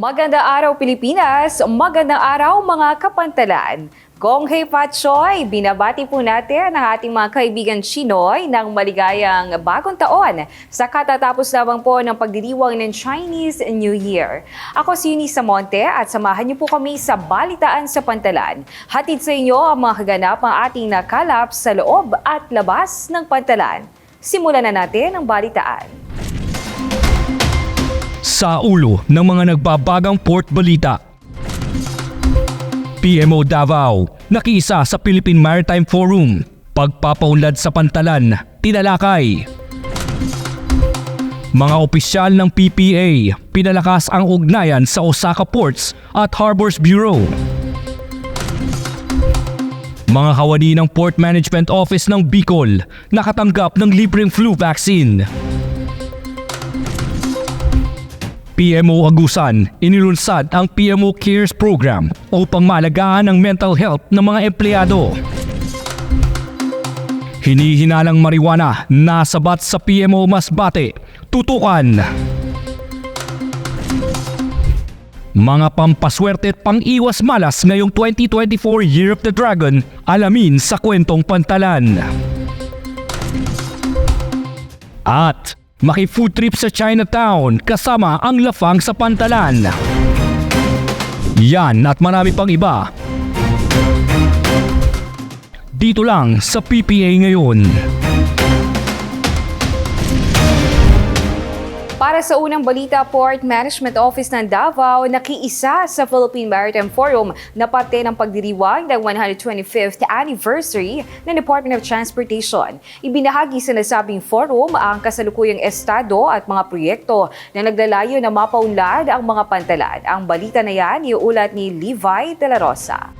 Magandang araw Pilipinas, magandang araw mga kapantalan. Gong Hei Pat Choy, binabati po natin ang ating mga kaibigan Chinoy ng maligayang bagong taon sa katatapos lamang po ng pagdiriwang ng Chinese New Year. Ako si Eunice Samonte at samahan niyo po kami sa Balitaan sa Pantalan. Hatid sa inyo ang mga kaganapang ating nakalap sa loob at labas ng pantalan. Simulan na natin ang balitaan. Sa ulo ng mga nagbabagang port balita. PMO Davao, nakiisa sa Philippine Maritime Forum. Pagpapaunlad sa pantalan, tinalakay. Mga opisyal ng PPA, pinalakas ang ugnayan sa Osaka Ports at Harbors Bureau. Mga kawani ng Port Management Office ng Bicol, nakatanggap ng libreng flu vaccine. PMO Agusan, inilunsad ang PMO Cares Program upang maalagaan ang mental health ng mga empleyado. Hinihinalang marijuana nasabat sa PMO Masbate, tutukan. Mga pampaswerte at pang-iwas malas ngayong 2024 Year of the Dragon, alamin sa kwentong pantalan. At maki-food trip sa Chinatown kasama ang lafang sa pantalan. Yan at marami pang iba. Dito lang sa PPA ngayon. Para sa unang balita, Port Management Office ng Davao nakiisa sa Philippine Maritime Forum na parte ng pagdiriwang ng 125th anniversary ng Department of Transportation. Ibinahagi sa nasabing forum ang kasalukuyang estado at mga proyekto na naglalayo na mapaunlad ang mga pantalan. Ang balita na yan iuulat ni Levi De La Rosa.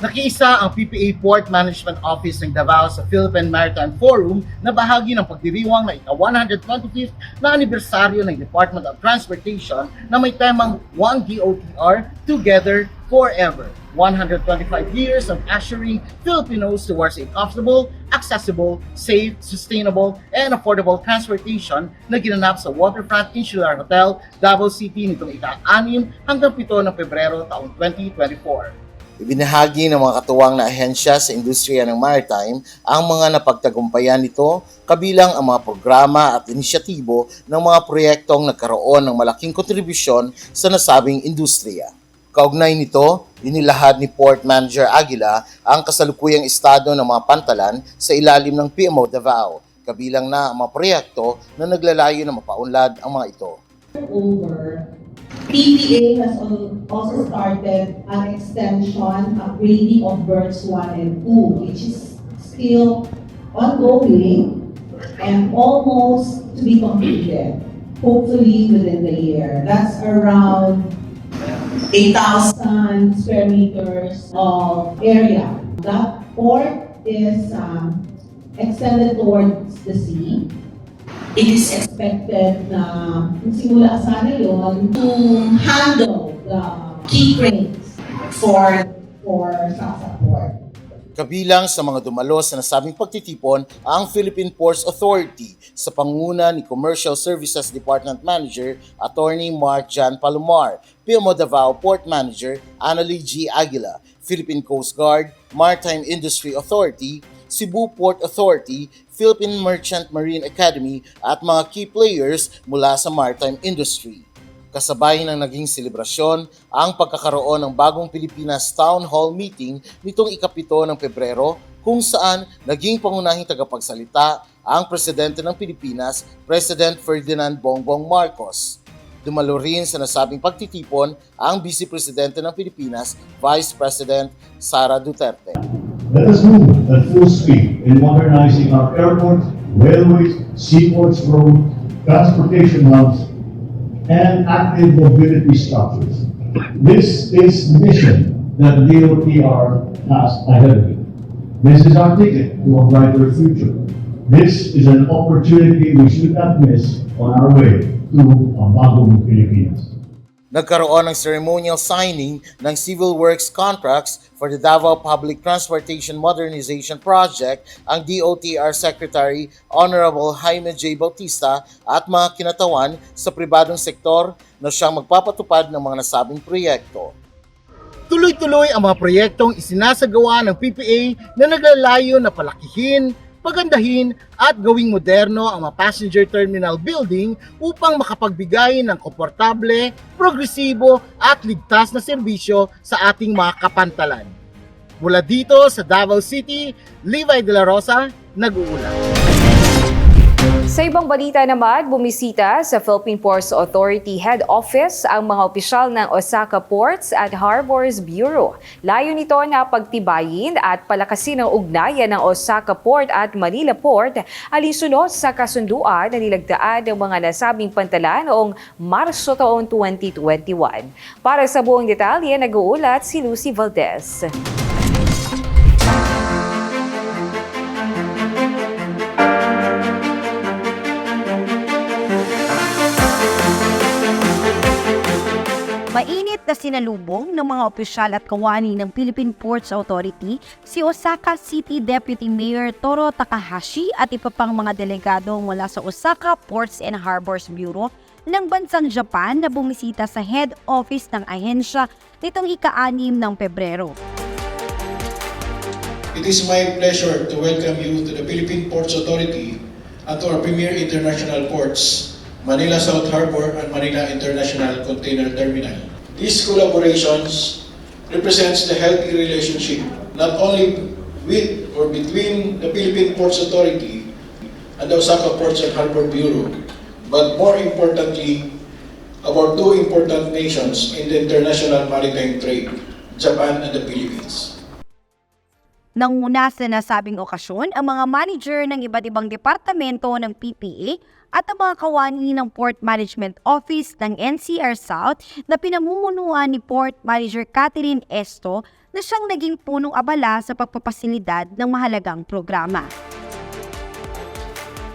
Nakiisa ang PPA Port Management Office ng Davao sa Philippine Maritime Forum na bahagi ng pagdiriwang na ika-125th na anibersaryo ng Department of Transportation na may temang One DOTR, Together Forever. 125 years of ushering Filipinos towards a comfortable, accessible, safe, sustainable, and affordable transportation na ginanap sa Waterfront Insular Hotel, Davao City nitong ika-6 hanggang 7 ng Pebrero taong 2024. Ibinahagi ng mga katuwang na ahensya sa industriya ng maritime ang mga napagtagumpayan nito, kabilang ang mga programa at inisyatibo ng mga proyektong nagkaroon ng malaking kontribusyon sa nasabing industriya. Kaugnay nito, inilahad ni Port Manager Aguila ang kasalukuyang estado ng mga pantalan sa ilalim ng PMO Davao, kabilang na ang mga proyekto na naglalayo na mapaunlad ang mga ito. PPA has also started an extension, upgrading of berths 1 and 2, which is still ongoing and almost to be completed, hopefully within the year. That's around 8,000 square meters of area. That port is extended towards the sea. It is expected na simula sana yun to handle the key cranes for sa port. Kabilang sa mga dumalo sa nasabing pagtitipon ang Philippine Ports Authority sa pangunguna ni Commercial Services Department Manager Attorney Mark Jan Palomar, PMO Davao Port Manager Annalie G. Aguila, Philippine Coast Guard, Maritime Industry Authority, Cebu Port Authority, Philippine Merchant Marine Academy at mga key players mula sa maritime industry. Kasabay ng naging selebrasyon ang pagkakaroon ng bagong Pilipinas Town Hall Meeting nitong ika-7 ng Pebrero kung saan naging pangunahing tagapagsalita ang Presidente ng Pilipinas, President Ferdinand Bongbong Marcos. Dumalo rin sa nasabing pagtitipon ang Vice Presidente ng Pilipinas, Vice President Sara Duterte. Let us move at full speed in modernizing our airports, railways, seaports, road, transportation hubs, and active mobility structures. This is the mission that DOTR has ahead of it. This is our ticket to a brighter future. This is an opportunity we should not miss on our way to a bagong Pilipinas. Nagkaroon ng ceremonial signing ng civil works contracts for the Davao Public Transportation Modernization Project ang DOTR Secretary Honorable Jaime J. Bautista at mga kinatawan sa pribadong sektor na siyang magpapatupad ng mga nasabing proyekto. Tuloy-tuloy ang mga proyektong isinasagawa ng PPA na naglalayo na palakihin, pagandahin at gawing moderno ang mga passenger terminal building upang makapagbigay ng komportable, progresibo at ligtas na serbisyo sa ating mga kapantalan. Mula dito sa Davao City, Levi De La Rosa, nag-uulat. Sa ibang balita naman, bumisita sa Philippine Ports Authority Head Office ang mga opisyal ng Osaka Ports at Harbors Bureau. Layo nito na pagtibayin at palakasin ang ugnayan ng Osaka Port at Manila Port alinsunod sa kasunduan na nilagdaan ng mga nasabing pantalan noong Marso taong 2021. Para sa buong detalye, nag-uulat si Lucy Valdez. Mainit na sinalubong ng mga opisyal at kawani ng Philippine Ports Authority si Osaka City Deputy Mayor Toro Takahashi at iba pang mga delegado mula sa Osaka Ports and Harbors Bureau ng bansang Japan na bumisita sa head office ng ahensya nitong ika-6 ng Pebrero. It is my pleasure to welcome you to the Philippine Ports Authority and to our premier international ports, Manila South Harbor and Manila International Container Terminal. These collaborations represents the healthy relationship not only with or between the Philippine Ports Authority and the Osaka Ports and Harbor Bureau, but more importantly, our two important nations in the international maritime trade, Japan and the Philippines. Nanguna sa nasabing okasyon ang mga manager ng iba't ibang departamento ng PPA at ang mga kawani ng Port Management Office ng NCR South na pinamumunuan ni Port Manager Catherine Esto na siyang naging punong abala sa pagpapasilidad ng mahalagang programa.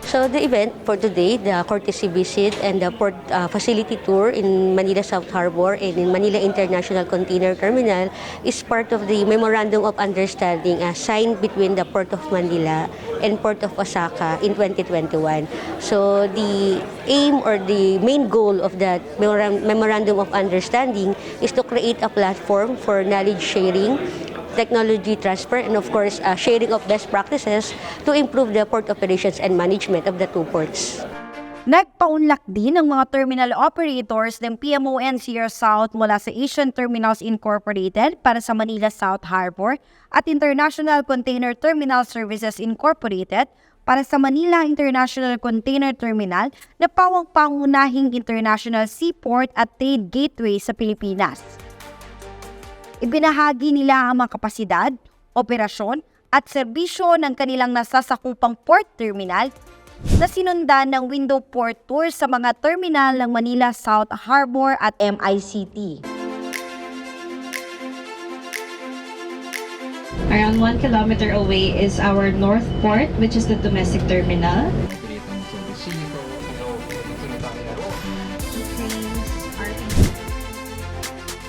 So the event for today, the courtesy visit and the port facility tour in Manila South Harbor and in Manila International Container Terminal is part of the Memorandum of Understanding signed between the Port of Manila and Port of Osaka in 2021. So the aim or the main goal of that Memorandum of Understanding is to create a platform for knowledge sharing, technology transfer, and of course, sharing of best practices to improve the port operations and management of the two ports. Nagpaunlak din ang mga terminal operators ng PMO NCR South mula sa Asian Terminals Incorporated para sa Manila South Harbor at International Container Terminal Services Incorporated para sa Manila International Container Terminal na pangunahing international seaport at trade gateway sa Pilipinas. Ibinahagi nila ang mga kapasidad, operasyon at serbisyo ng kanilang nasasakupang port terminal na sinundan ng window port tour sa mga terminal ng Manila South Harbor at MICT. Around 1 kilometer away is our North Port, which is the domestic terminal.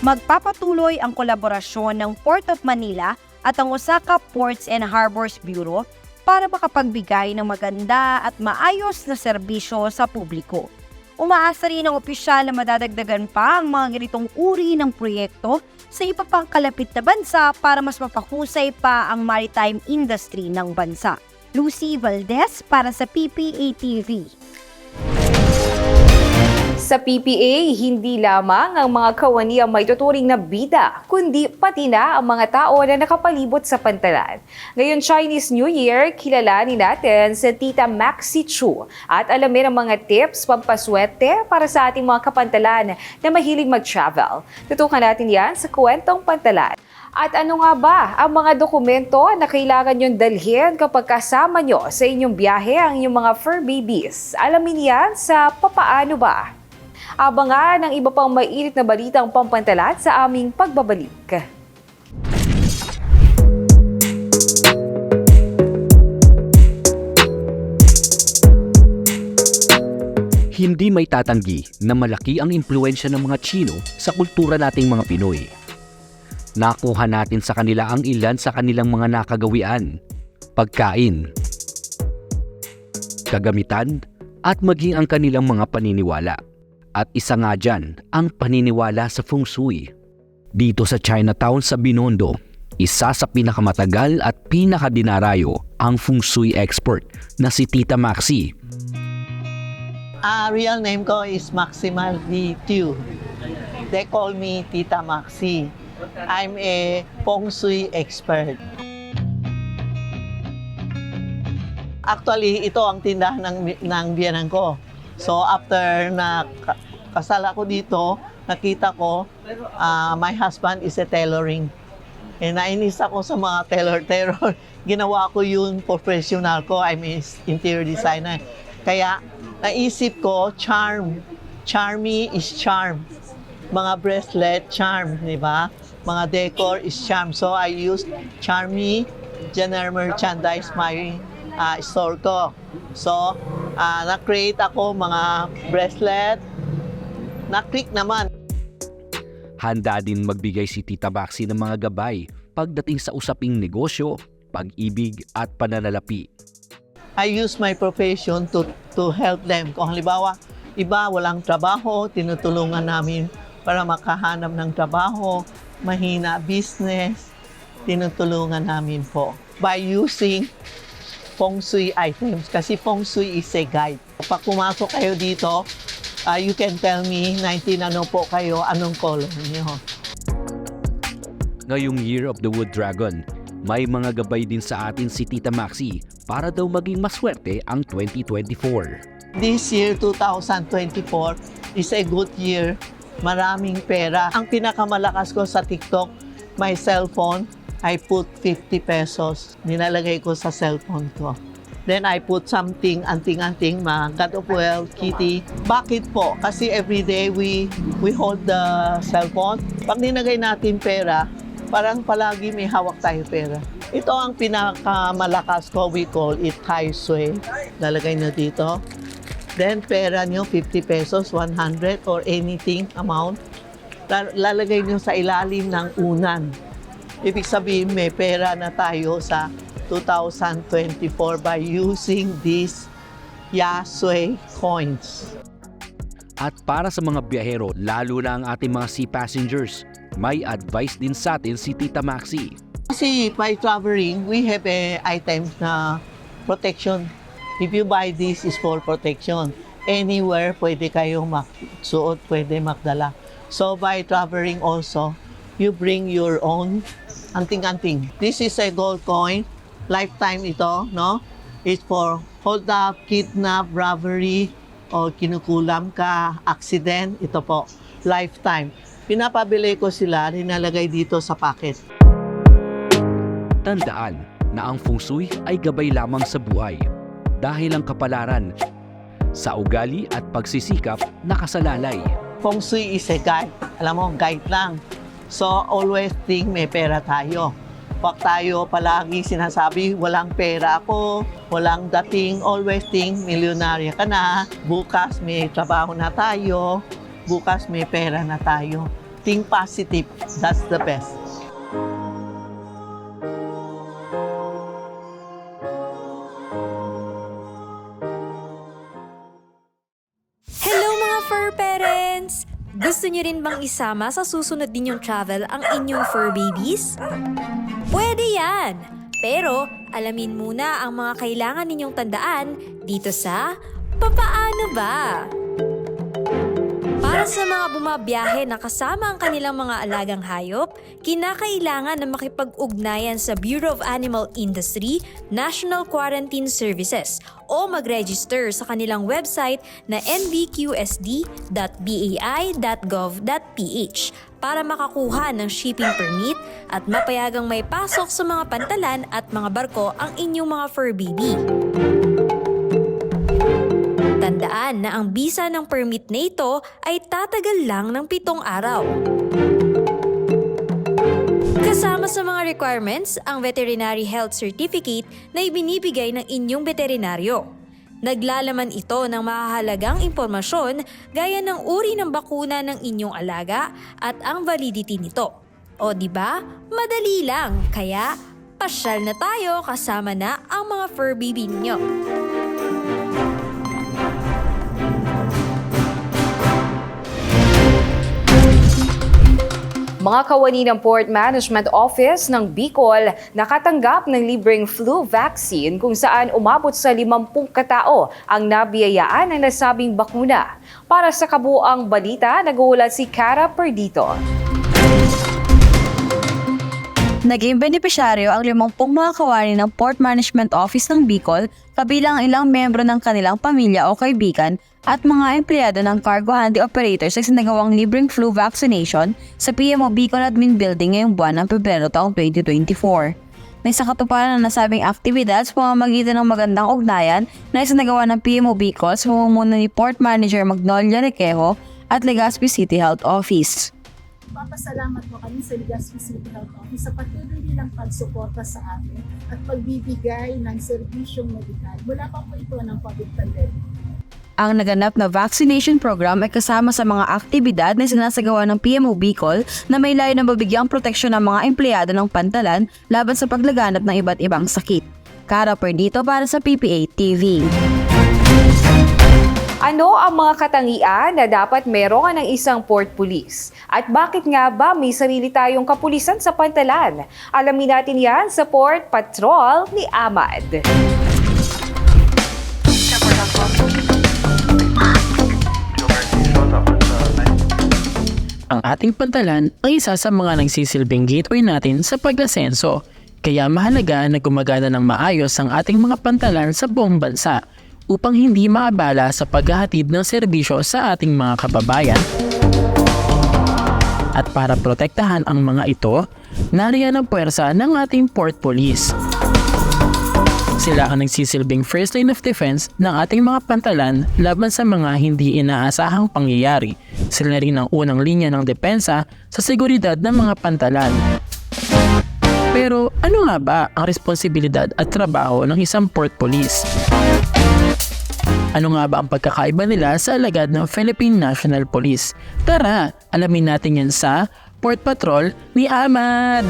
Magpapatuloy ang kolaborasyon ng Port of Manila at ang Osaka Ports and Harbors Bureau para makapagbigay ng maganda at maayos na serbisyo sa publiko. Umaasa rin ang opisyal na madadagdagan pa ang mga ganitong uri ng proyekto sa iba pang kalapit na bansa para mas mapahusay pa ang maritime industry ng bansa. Lucy Valdez para sa PPA TV. Sa PPA, hindi lamang ang mga kawani ang may tuturing na bida, kundi pati na ang mga tao na nakapalibot sa pantalan. Ngayon Chinese New Year, kilalanin natin si Tita Maxi Chu at alamin ang mga tips pampaswerte para sa ating mga kapantalan na mahilig mag-travel. Tutukan natin yan sa Kwentong Pantalan. At ano nga ba ang mga dokumento na kailangan niyong dalhin kapag kasama niyo sa inyong biyahe ang inyong mga fur babies? Alamin yan sa Papaano Ba? Abangan ang iba pang mainit na balitang pampantalan sa aming pagbabalik. Hindi may tatanggi na malaki ang impluwensya ng mga Tsino sa kultura nating mga Pinoy. Nakuha natin sa kanila ang ilan sa kanilang mga nakagawian, pagkain, kagamitan, at maging ang kanilang mga paniniwala. At isa nga dyan ang paniniwala sa feng shui. Dito sa Chinatown sa Binondo, isa sa pinakamatagal at pinakadinarayo ang feng shui expert na si Tita Maxi. Real name ko is Maximal V. Tu. They call me Tita Maxi. I'm a feng shui expert. Actually, ito ang tindahan ng biyanan ko. So after na kasal ako dito, nakita ko my husband is a tailoring. And nainis ako sa mga tailor. Ginawa ko yung professional ko. I'm an interior designer. Kaya naisip ko, charm. Charmy is charm. Mga bracelet, charm, di ba? Mga decor is charm. So I used Charmy general merchandise my store ko. So, na-create ako mga bracelet. Na-click naman. Handa din magbigay si Tita Maxi ng mga gabay pagdating sa usaping negosyo, pag-ibig at pananalapi. I use my profession to help them. Kung halimbawa, iba walang trabaho, tinutulungan namin para makahanap ng trabaho, mahina business, tinutulungan namin po. By using feng shui items, kasi feng shui is a guide. Pag pumasok kayo dito, you can tell me 19 ano po kayo, anong color niyo. Ngayong Year of the Wood Dragon, may mga gabay din sa atin si Tita Maxi para daw maging maswerte ang 2024. This year, 2024, is a good year. Maraming pera. Ang pinakamalakas ko sa TikTok, my cellphone, I put 50 pesos. Nilalagay ko sa cellphone ko. Then I put something, anting-anting, mga God of Wealth, Kitty. Bakit po? Kasi everyday we hold the cellphone. Pag ninagay natin pera, parang palagi may hawak tayo pera. Ito ang pinakamalakas ko. We call it Tai Sui. Lalagay nyo dito. Then pera nyo, 50 pesos, 100 or anything amount. Lalagay nyo sa ilalim ng unan. Ibig sabihin, may pera na tayo sa 2024 by using these Yasui coins. At para sa mga biyahero, lalo na ang ating mga sea passengers, may advice din sa atin si Tita Maxi. Kasi by traveling, we have items na protection. If you buy this, is for protection. Anywhere, pwede kayong magsuot, pwede magdala. So by traveling also, you bring your own anting-anting. This is a gold coin. Lifetime ito, no? It's for hold up, kidnap, robbery, o kinukulam ka, accident. Ito po, lifetime. Pinapabili ko sila, rinalagay dito sa packet. Tandaan na ang feng shui ay gabay lamang sa buhay dahil ang kapalaran sa ugali at pagsisikap nakasalalay. Feng Shui is a guide. Alam mo, guide lang. So, always think may pera tayo. Huwag tayo palagi sinasabi, walang pera ako, walang dating. Always think, milyonarya ka na. Bukas may trabaho na tayo. Bukas may pera na tayo. Think positive. That's the best. Hello mga fur parents! Gusto niyo rin bang isama sa susunod ninyong travel ang inyong fur babies? Pwede yan! Pero alamin muna ang mga kailangan ninyong tandaan dito sa Papaano Ba? Para sa mga bumabiyahe na kasama ang kanilang mga alagang hayop, kinakailangan na makipag-ugnayan sa Bureau of Animal Industry National Quarantine Services o mag-register sa kanilang website na nbqsd.bai.gov.ph para makakuha ng shipping permit at mapayagang may pasok sa mga pantalan at mga barko ang inyong mga fur baby. Tandaan na ang bisa ng permit na ito ay tatagal lang ng 7 araw. Kasama sa mga requirements ang Veterinary Health Certificate na ibinibigay ng inyong veterinaryo. Naglalaman ito ng mahahalagang impormasyon gaya ng uri ng bakuna ng inyong alaga at ang validity nito. O di ba? Madali lang, kaya pasyal na tayo kasama na ang mga fur baby ninyo. Mga kawani ng Port Management Office ng Bicol nakatanggap ng libreng flu vaccine kung saan umabot sa 50 katao ang nabiyayaan ng nasabing bakuna. Para sa kabuuang balita, nag-uulat si Cara Perdito. Naging benepisyaryo ang 50 mga kawani ng Port Management Office ng Bicol, kabilang ang ilang membro ng kanilang pamilya o kaibigan at mga empleyado ng cargo handy operators sa sinagawang libreng flu vaccination sa PMO Bicol Admin Building ngayong buwan ng Pebrero taong 2024. Na isang katuparan ng nasabing aktibidad sa pamamagitan ng magandang ugnayan na isinagawa ng PMO Bicol sa pamumuno ni Port Manager Magnolia Requejo at Legazpi City Health Office. Papasalamat po kami sa Legazpi City Health Office sa patuloy nilang pagsuporta sa amin at pagbibigay ng serbisyong medikal mula pa po ito ng COVID pandemic. Ang naganap na vaccination program ay kasama sa mga aktibidad na sinasagawa ng PMO Bicol na may layo na mabigyang proteksyon ng mga empleyado ng pantalan laban sa paglaganap ng iba't ibang sakit. Cara Perdito para sa PPA TV. Ano ang mga katangian na dapat meron ng isang port police? At bakit nga ba may sarili tayong kapulisan sa pantalan? Alamin natin yan sa Port Patrol ni Ahmad. Ang ating pantalan ay isa sa mga nagsisilbing gateway natin sa paglasenso. Kaya mahalaga na gumagana ng maayos ang ating mga pantalan sa buong bansa upang hindi maabala sa paghahatid ng serbisyo sa ating mga kababayan. At para protektahan ang mga ito, nariyan ang puwersa ng ating Port Police. Sila ang nagsisilbing first line of defense ng ating mga pantalan laban sa mga hindi inaasahang pangyayari. Sila rin ang unang linya ng depensa sa seguridad ng mga pantalan. Pero ano nga ba ang responsibilidad at trabaho ng isang Port Police? Ano nga ba ang pagkakaiba nila sa alagad ng Philippine National Police? Tara, alamin natin yan sa Port Patrol ni Ahmad!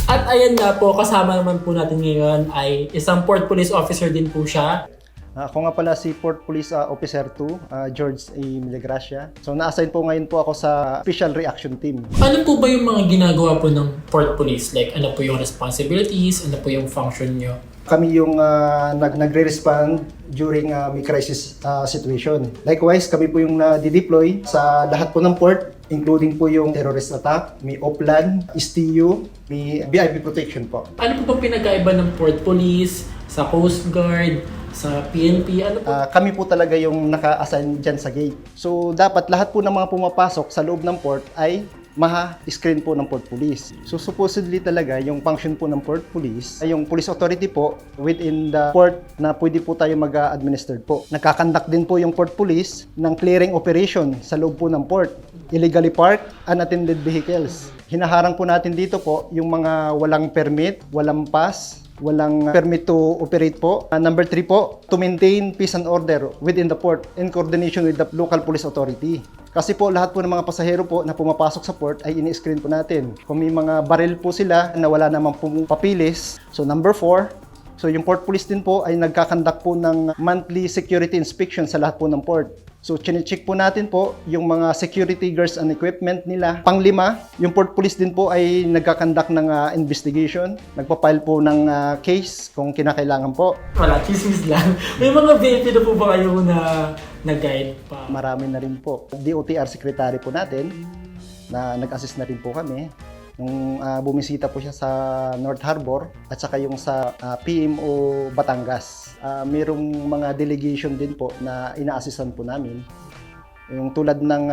At ayan nga po, kasama naman po natin ngayon ay isang Port Police Officer din po siya. Ako nga pala si Port Police Officer 2, George A. Milagracia. So na-assign po ngayon po ako sa Special Reaction Team. Ano po ba yung mga ginagawa po ng Port Police? Like ano po yung responsibilities, ano po yung function nyo? Kami yung nagre-respond during may crisis situation. Likewise, kami po yung na-deploy sa lahat po ng port, including po yung terrorist attack, may OPLAN, STU, may VIP protection po. Ano po bang pinagkaiba ng Port Police, sa Coast Guard, sa PNP? Ano po? Kami po talaga yung naka-assign dyan sa gate. So dapat lahat po ng mga pumapasok sa loob ng port ay maha-screen po ng Port Police. So supposedly talaga yung function po ng Port Police ay yung police authority po within the port na pwede po tayo mag-administer po. Nagkakandak din po yung Port Police ng clearing operation sa loob po ng port. Illegally parked, unattended vehicles. Hinaharang po natin dito po yung mga walang permit, walang pass, walang permit to operate po. Number 3 po, to maintain peace and order within the port in coordination with the local police authority. Kasi po lahat po ng mga pasahero po na pumapasok sa port ay ini-screen po natin. Kung may mga baril po sila na wala namang papilis. So number 4, so yung Port Police din po ay nagkakandak po ng monthly security inspection sa lahat po ng port. So chine-check po natin po yung mga security gears and equipment nila. Pang-5, yung Port Police din po ay nagkakandak ng investigation. Nagpa-file po ng case kung kinakailangan po. Wala, chismis lang. May mga VIP na po ba kayo na nag-guide pa? Marami na rin po. DOTR secretary po natin na nag-assist na rin po kami. Nung bumisita po siya sa North Harbor at saka yung sa PMO Batangas. Mayroong mga delegation din po na ina-assistan po namin. Yung tulad ng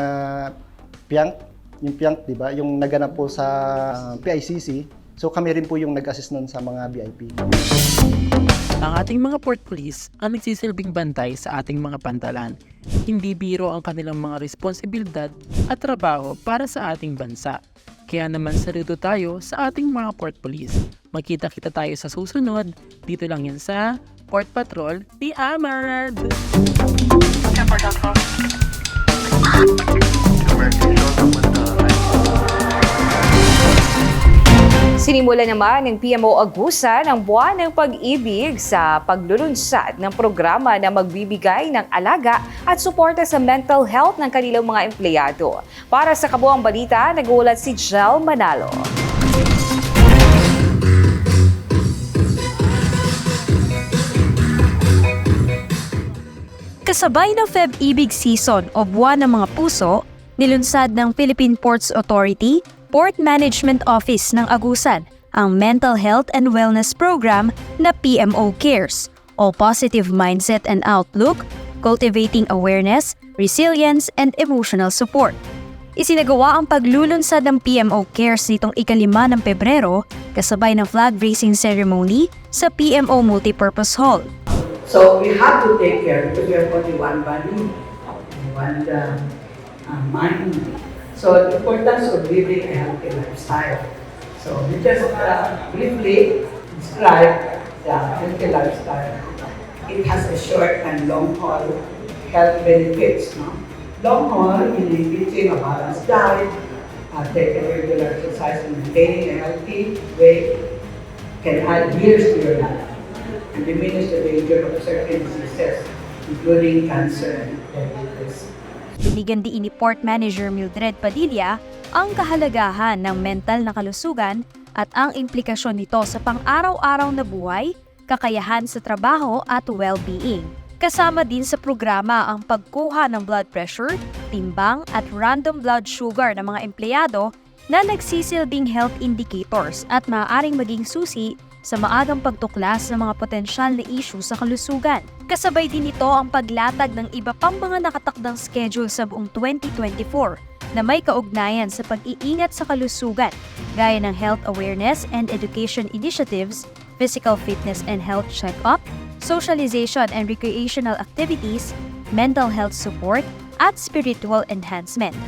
Piank, yung Piank, di ba? Yung naganap po sa PICC. So kami rin po yung nag-assist nun sa mga VIP. Ang ating mga Port Police ang nagsisilbing bantay sa ating mga pantalan. Hindi biro ang kanilang mga responsibilidad at trabaho para sa ating bansa. Kaya naman saludo tayo sa ating mga Port Police. Magkita-kita tayo sa susunod. Dito lang yan sa Port Patrol ni Ahmad. Sinimula naman ng PMO Agusan ang buwan ng pag-ibig sa paglulunsad ng programa na magbibigay ng alaga at suporta sa mental health ng kanilang mga empleyado. Para sa kabuang balita, nag-uulat si Jel Manalo. Kasabay ng Feb-Ibig season o buwan ng mga puso, nilunsad ng Philippine Ports Authority, Port Management Office ng Agusan, ang Mental Health and Wellness Program na PMO Cares o Positive Mindset and Outlook, Cultivating Awareness, Resilience, and Emotional Support. Isinagawa ang paglulunsad ng PMO Cares nitong 5 ng Pebrero kasabay ng flag raising ceremony sa PMO Multipurpose Hall. So we have to take care because we have only one body, one mind. So the importance of living a healthy lifestyle. So we just briefly describe the healthy lifestyle. It has a short and long haul health benefits. No? Long haul, engaging a balanced diet, taking regular exercise and maintaining a healthy weight can add years to your life and diminish the danger of certain diseases, including cancer and diabetes. Binigyan din ni Port Manager Mildred Padilla ang kahalagahan ng mental na kalusugan at ang implikasyon nito sa pang-araw-araw na buhay, kakayahan sa trabaho at well-being. Kasama din sa programa ang pagkuha ng blood pressure, timbang at random blood sugar ng mga empleyado na nagsisilbing health indicators at maaaring maging susi sa maagang pagtuklas ng mga potensyal na issue sa kalusugan. Kasabay din ito ang paglatag ng iba pang mga nakatakdang schedule sa buong 2024 na may kaugnayan sa pag-iingat sa kalusugan, gaya ng health awareness and education initiatives, physical fitness and health check-up, socialization and recreational activities, mental health support, at spiritual enhancement.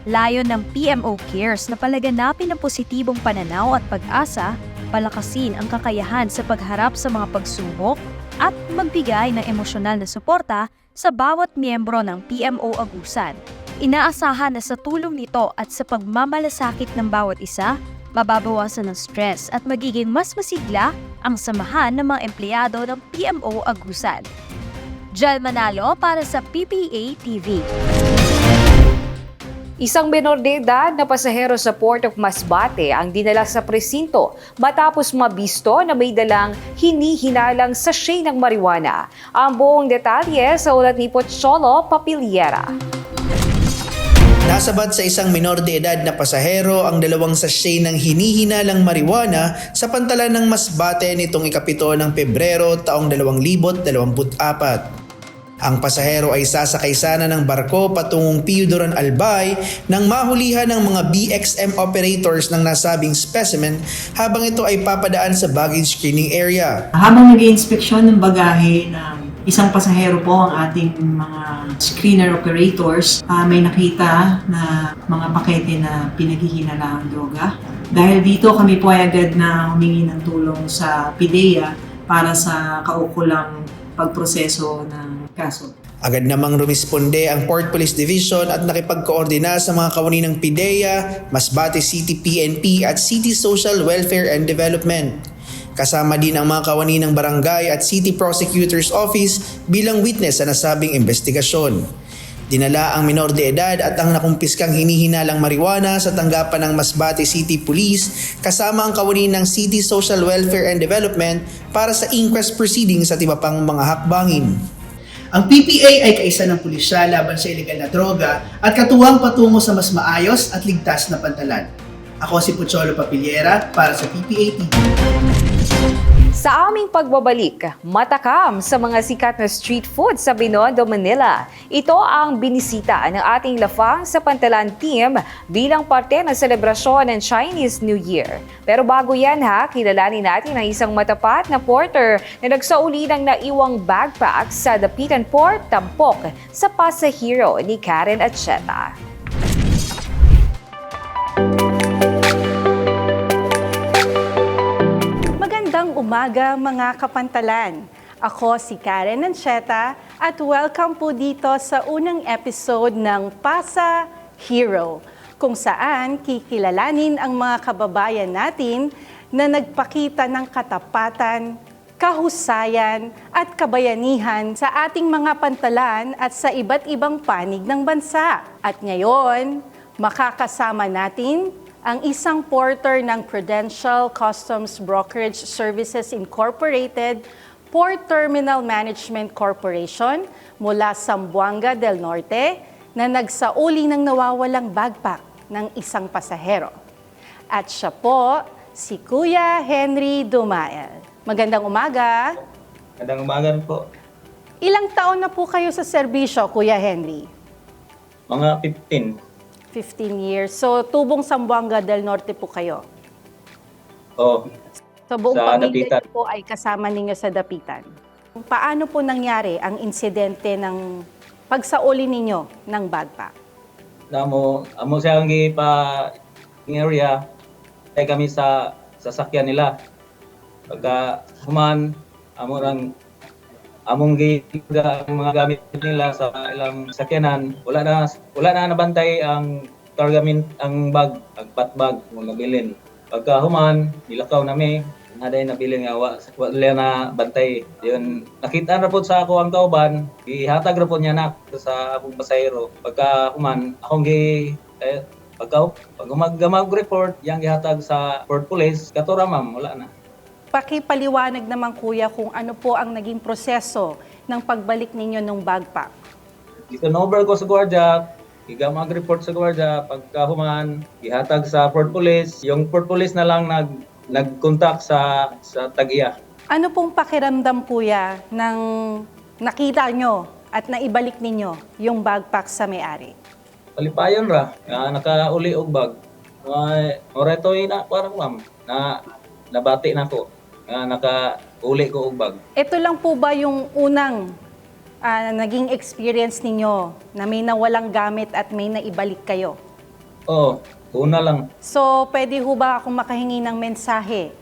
Layon ng PMO Cares na palaganapin ang positibong pananaw at pag-asa, palakasin ang kakayahan sa pagharap sa mga pagsubok at magbigay ng emosyonal na suporta sa bawat miyembro ng PMO Agusan. Inaasahan na sa tulong nito at sa pagmamalasakit ng bawat isa, mababawasan ng stress at magiging mas masigla ang samahan ng mga empleyado ng PMO Agusan. Jel Manalo para sa PPA TV. Isang menor de edad na pasahero sa Port of Masbate ang dinala sa presinto matapos mabisto na may dalang hinihinalang sachet ng marijuana. Ang buong detalye sa ulat ni Pocholo Papiliera. Nasabad sa isang menor de edad na pasahero ang 2 sachet ng hinihinalang marijuana sa pantalan ng Masbate nitong 7 ng Pebrero taong 2024. Ang pasahero ay sasakay sana ng barko patungong Piudoran Albay nang mahulihan ng mga BXM operators ng nasabing specimen habang ito ay papadaan sa baggage screening area. Habang nag-iinspeksyon ng bagahe ng isang pasahero po ang ating mga screener operators, may nakita na mga pakete na pinaghihinalaang droga. Dahil dito kami po ay agad na humingi ng tulong sa PIDEA para sa kaukulang pagproseso ng kaso. Agad namang rumisponde ang Port Police Division at nakipagkoordina sa mga kawani ng PIDEA, Masbate City PNP at City Social Welfare and Development. Kasama din ang mga kawani ng Barangay at City Prosecutor's Office bilang witness sa nasabing investigasyon. Dinala ang minor de edad at ang nakumpiskang hinihinalang marijuana sa tanggapan ng Masbate City Police kasama ang kawani ng City Social Welfare and Development para sa inquest proceedings at iba pang mga hakbangin. Ang PPA ay kaisa ng pulisya laban sa ilegal na droga at katuwang patungo sa mas maayos at ligtas na pantalan. Ako si Pocholo Papiliera para sa PPA TV. Sa aming pagbabalik, matakam sa mga sikat na street food sa Binondo, Manila. Ito ang binisita ng ating Lafang sa Pantalan team bilang parte ng selebrasyon ng Chinese New Year. Pero bago yan kilalanin natin ang isang matapat na porter na nagsauli ng naiwang backpack sa Dapitan Port, Tampok sa pasahero ni Karen Acheta. Umaga mga kapantalan. Ako si Karen Ancheta at welcome po dito sa unang episode ng Pasa Hero. kung saan kikilalanin ang mga kababayan natin na nagpakita ng katapatan, kahusayan at kabayanihan sa ating mga pantalan at sa iba't ibang panig ng bansa. At ngayon, makakasama natin ang isang porter ng Prudential Customs Brokerage Services Incorporated, Port Terminal Management Corporation mula Zamboanga del Norte na nagsauli ng nawawalang backpack ng isang pasahero. At siya po, si Kuya Henry Dumael. Magandang umaga. Magandang umaga po. Ilang taon na po kayo sa serbisyo, Kuya Henry? Mga 15. 15 years. So, tubong Zamboanga del Norte po kayo? Oh, So, buong sa pamilya Dapitan. niyo po ay kasama ninyo sa Dapitan. Paano po nangyari ang insidente ng pagsauli ninyo ng backpack? amo siya ang area ay kami sa sasakyan nila. Pagka human among mga gamit nila sa ilang sakyanan, wala na nabantay ang ang bag, ang bag mo nabilin. Pagka human, nilakaw nami, naday nabilin nga wala na bantay. Yun, nakita na po sa ako ang kauban, ihatag na po niya na sa akong pasahero. Pagka human, pag mag-report, yang ihatag sa Port Police, katura ma'am, wala na. Pakipaliwanag naman kuya kung ano po ang naging proseso ng pagbalik ninyo ng backpack. Ito-over ko sa gwardiya, mag-report sa gwardiya, pagkahuman, ihatag sa Port Police, yung Port Police na lang nag-contact sa Tag-iya. Ano pong pakiramdam kuya ng nakita nyo at naibalik ninyo yung backpack sa may-ari? Palipayon ra, nakauli og bag. Oretoy na, parang ma'am, nabati na ko, nakauli ko og bag. Ito lang po ba yung unang naging experience ninyo na may nawalang gamit at may naibalik kayo? Oo, una lang. So, pwede ho ba akong makahingi ng mensahe,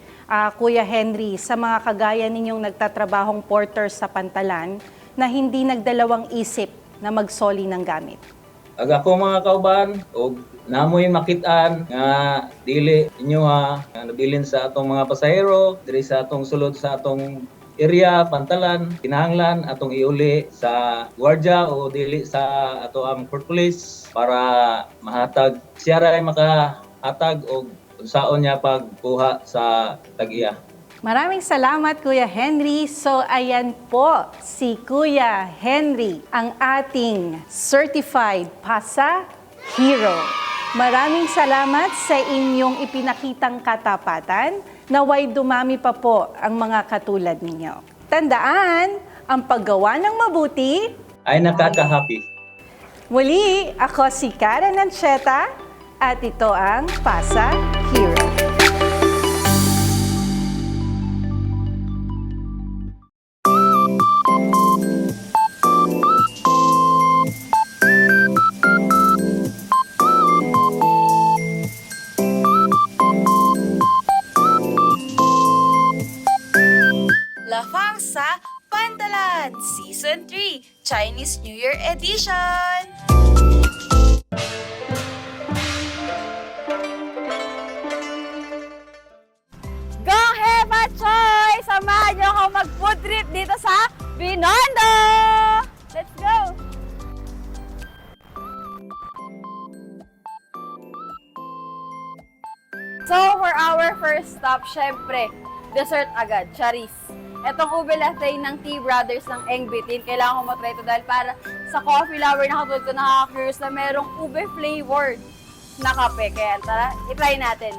Kuya Henry, sa mga kagaya ninyong nagtatrabahong porter sa Pantalan na hindi nagdalawang isip na magsoli ng gamit? Ako mga kauban, og namoy makitaan nga dili inyo nga nabilin sa atong mga pasahero diri sa atong sulod sa atong area, Pantalan, kinahanglan atong iuli sa gwardiya o dili sa ato ang Port Police para mahatag siya ray makahatag og unsaon niya pagkuha sa Tag-iya. Maraming salamat, Kuya Henry. So, ayan po si Kuya Henry, ang ating Certified PASA Hero. Maraming salamat sa inyong ipinakitang katapatan. Naway dumami pa po ang mga katulad ninyo. Tandaan, ang paggawa ng mabuti Ay nakaka-happy. Muli, ako si Karen Ancheta at ito ang PASA Hero. Lafangsa Pantalan Season 3 Chinese New Year Edition! Go Hepa Choy! Samahan niyo ako mag-food trip dito sa Binondo! Let's go! So, for our first stop, syempre, dessert agad, charis. Etong ube latte ng Tea Brothers ng Eng Bitin, kailangan ko matry ito dahil para sa coffee lover na katulad ko, nakaka-curious na merong ube flavored na kape. Kaya tara, itry natin.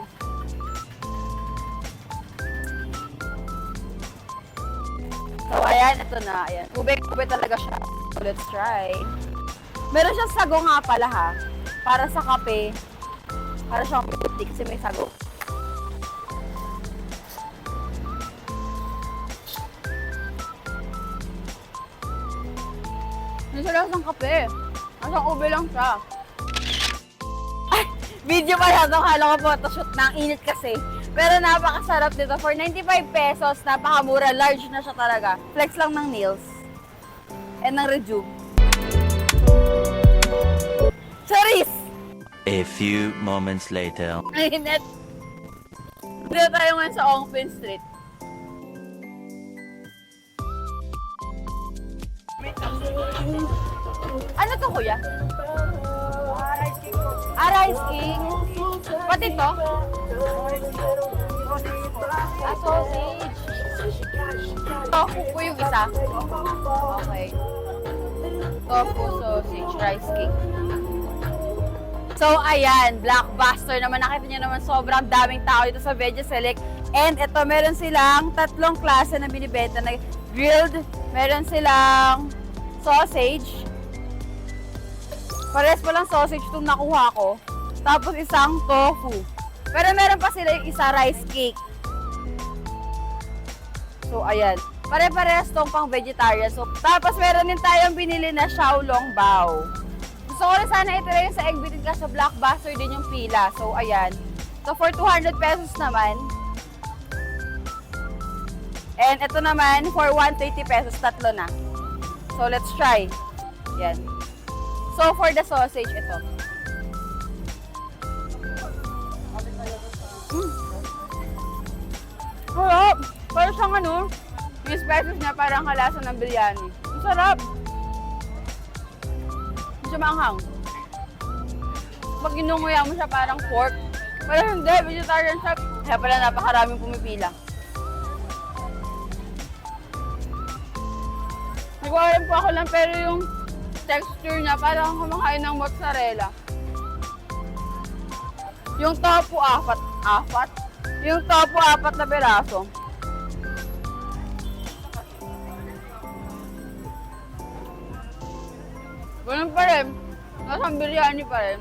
So, ayan, ito na. Ayan. Ube talaga siya. So, let's try. Meron siyang sago nga pala ha. Para sa kape. Para siyang milk kasi may sago. Hindi siya lasang kape. Lasang ube lang siya. Ay! Video pa yan. Kala ko photoshoot na. Ang init kasi. Pero napakasarap dito. For 95 pesos, napakamura. Large na siya talaga. Flex lang ng nails. And ng Rejuve. Charis! A A few moments later. Mainit. Dito tayo ngayon sa Ongpin Street. Ano to, kuya? Rice cake. Pati to? Sausage. Tofu po yung isa. Okay. Tofu, sausage, rice cake. So, ayan, blockbuster naman. Nakita niyo naman sobrang daming tao dito sa Veggie Select. And ito, meron silang 3 klase na binibenta na grilled. Meron silang sausage. Pares pa lang sausage itong nakuha ko. Tapos isang tofu. Pero meron pa sila yung isa rice cake. So, ayan. Pare-pares tong pang vegetarian. So, tapos meron din tayong binili na Xiaolong Bao. Gusto ko rin sana ito rin sa egg bitin ka sa blockbuster din yung pila. So, ayan. So, for 200 pesos naman. And ito naman, for 130 pesos, 3 na. So, let's try. Yan. So, for the sausage, ito. Sarap! Parang siyang ano, yung spices niya parang kalasa ng biryani. Ang sarap! Hindi siya maanghang. Pag ginunguya mo siya parang pork. Pero hindi, vegetarian siya. Kaya pala napakaraming pumipila. Nagwawalan po ako lang pero yung texture niya parang kumakain ng mozzarella. Yung tofu, apat? Yung tofu, 4 na piraso. Ganun pa rin. Nasang biryani pa rin.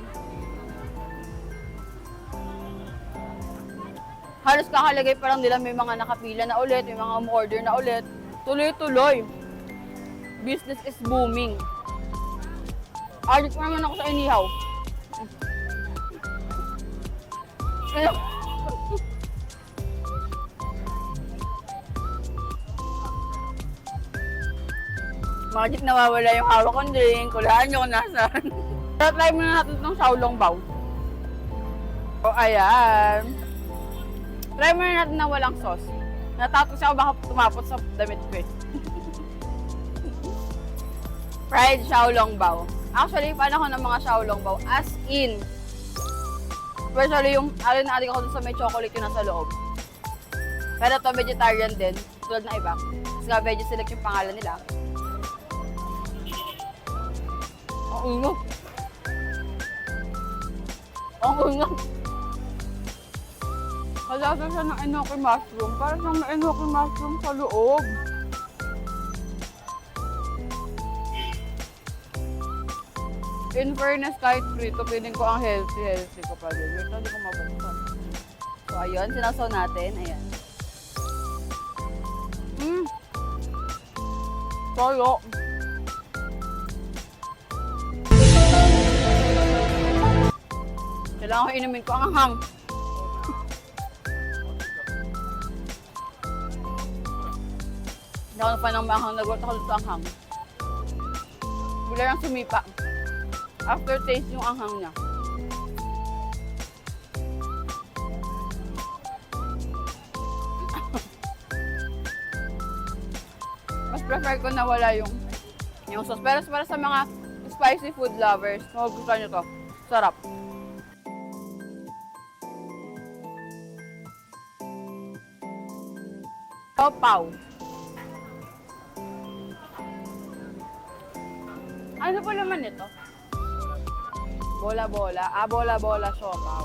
Halos kakalagay pa lang nila may mga nakapila na ulit, may mga umorder na ulit. Tuloy-tuloy. Business is booming. Addict naman ako sa inihaw. Magic nawawala yung hawak kong drink. Kulaan nyo kung nasaan. Try muna natin itong Xiaolong Bao. O, ayan. Try muna natin na walang sauce. Natatakot siya ako baka tumapot sa damit ko eh. Fried Xiaolong Bao. Actually, fan ako ng mga Xiaolong Bao. As in. Especially yung alin na adik ako dun sa may chocolate yung nasa loob. Pero ito vegetarian din. Tulad na iba. Kasi nga Veggie Select yung pangalan nila. Ang ungot. Ang ungot. Kalasa siya ng enoki mushroom. Para siyang may enoki mushroom sa loob. In fairness, kahit frito, piling ko ang healthy ko pa din. Ito, hindi ko mabuksan. So, ayun, sinasaw natin. Ayan. Solo. Kailangan ko inumin ko ang anghang. Hindi ako pa nang maanghang. Nagwat ako dito anghang. Bigla lang sumipa. After taste yung anghang niya. Mas prefer ko na wala yung sauce. Pero para sa mga spicy food lovers, magugustuhan nyo to. Sarap. Siopaw. Ano pa naman ito? Bola-bola. Bola-bola siopaw.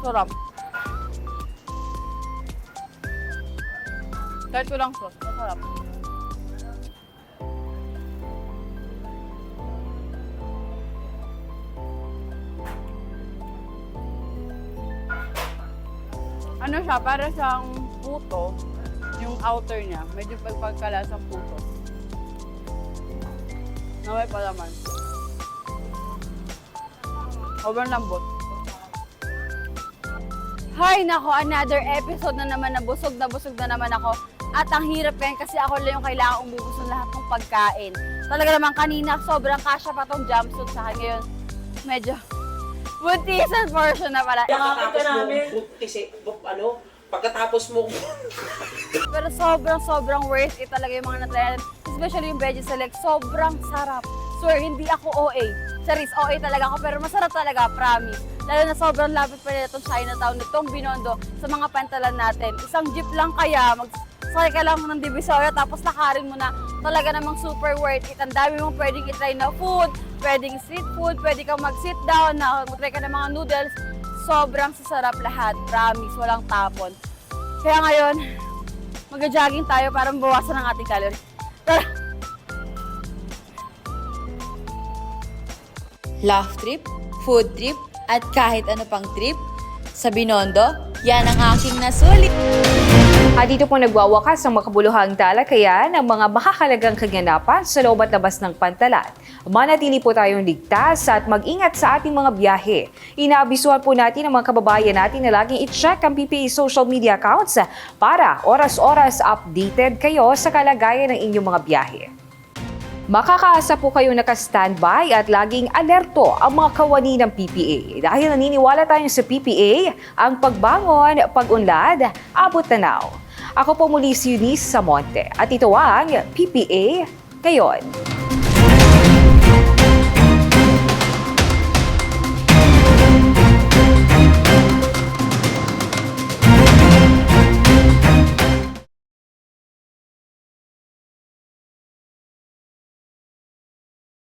Sarap. Kahit walang sauce, masarap. Ano siya, para siyang puto. Yung outer niya, medyo pagkalasang puto. Na may palaman. Sobrang lambot. Hay nako, another episode na naman na busog na naman ako. At ang hirap ngayon kasi ako lang yung kailangan umubos ng lahat ng pagkain. Talaga naman kanina, sobrang kasya pa tong jumpsuit sa akin. Ngayon, medyo buntisan portion na pala. Yakapin ka namin. Kasi, pagkatapos mo. Pero sobrang worth it talaga yung mga natrayan. Especially yung veggie select, sobrang sarap. Swear, hindi ako OA. Charis, OA talaga ako, pero masarap talaga, promise. Lalo na sobrang lapit pa nila itong Chinatown, itong Binondo, sa mga pantalan natin. Isang jeep lang kaya, magsakay ka lang ng Divisoria, tapos lakarin mo na. Talaga namang super worth it. Ang dami mong pwedeng itry na food, pwedeng street food, pwede kang mag-sit down, mag-try ka ng mga noodles. Sobrang sasarap lahat, promise, walang tapon. Kaya ngayon, mag-jogging tayo para mabawasan ang ating calories. Laugh trip, food trip, at kahit ano pang trip, sa Binondo, yan ang aking nasulit. At dito po nagwawakas ang makabuluhang talakayan ng mga makakalagang kaganapan sa loob at labas ng pantalan. Manatili po tayong ligtas at mag-ingat sa ating mga biyahe. Inaabisuhan po natin ang mga kababayan natin na laging i-check ang PPA social media accounts para oras-oras updated kayo sa kalagayan ng inyong mga biyahe. Makakaasa po kayo naka-standby at laging alerto ang mga kawani ng PPA. Dahil naniniwala tayo sa PPA, ang pagbangon, pag-unlad, abot tanaw. Ako po muli si Eunice Samonte at ito ang PPA Ngayon.